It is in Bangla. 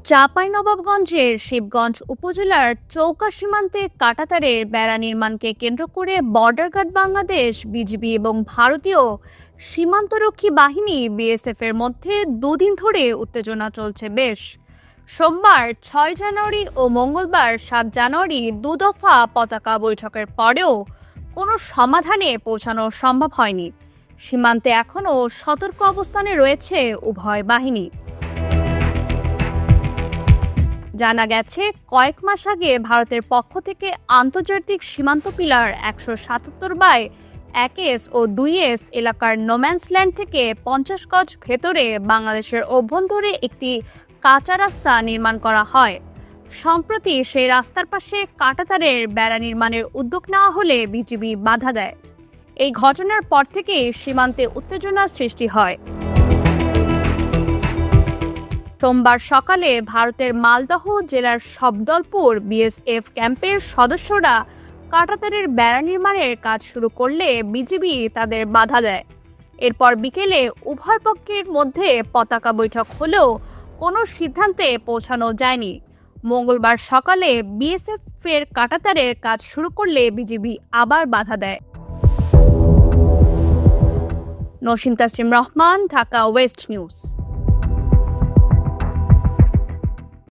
চাঁপাইনবাবগঞ্জের শিবগঞ্জ উপজেলার চৌকা সীমান্তে কাঁটাতারের বেড়া নির্মাণকে কেন্দ্র করে বর্ডার গার্ড বাংলাদেশ, বিজিবি এবং ভারতীয় সীমান্তরক্ষী বাহিনী বিএসএফ এর মধ্যে দুদিন ধরে উত্তেজনা চলছে বেশ। সোমবার ৬ জানুয়ারি ও মঙ্গলবার ৭ জানুয়ারি দুদফা পতাকা বৈঠকের পরেও কোনো সমাধানে পৌঁছানো সম্ভব হয়নি। সীমান্তে এখনও সতর্ক অবস্থানে রয়েছে উভয় বাহিনী। জানা গেছে, কয়েক মাস আগে ভারতের পক্ষ থেকে আন্তর্জাতিক সীমান্ত পিলার ১৭৭/১S ও ২S এলাকার নোম্যান্সল্যান্ড থেকে ৫০ গজ ভেতরে বাংলাদেশের অভ্যন্তরে একটি কাঁচা রাস্তা নির্মাণ করা হয়। সম্প্রতি সেই রাস্তার পাশে কাঁটাতারের বেড়া নির্মাণের উদ্যোগ নেওয়া হলে বিজিবি বাধা দেয়। এই ঘটনার পর থেকে সীমান্তে উত্তেজনার সৃষ্টি হয়। সোমবার সকালে ভারতের মালদহ জেলার শব্দলপুর বিএসএফ ক্যাম্পের সদস্যরা কাঁটাতারের বেড়া নির্মাণের কাজ শুরু করলে বিজিবি তাদের বাধা দেয়। এরপর বিকেলে উভয় পক্ষের মধ্যে পতাকা বৈঠক হলেও কোনো সিদ্ধান্তে পৌঁছানো যায়নি। মঙ্গলবার সকালে বিএসএফ এর কাঁটাতারের কাজ শুরু করলে বিজিবি আবার বাধা দেয়। Naushin Taslim Rahman, Dhaka West news.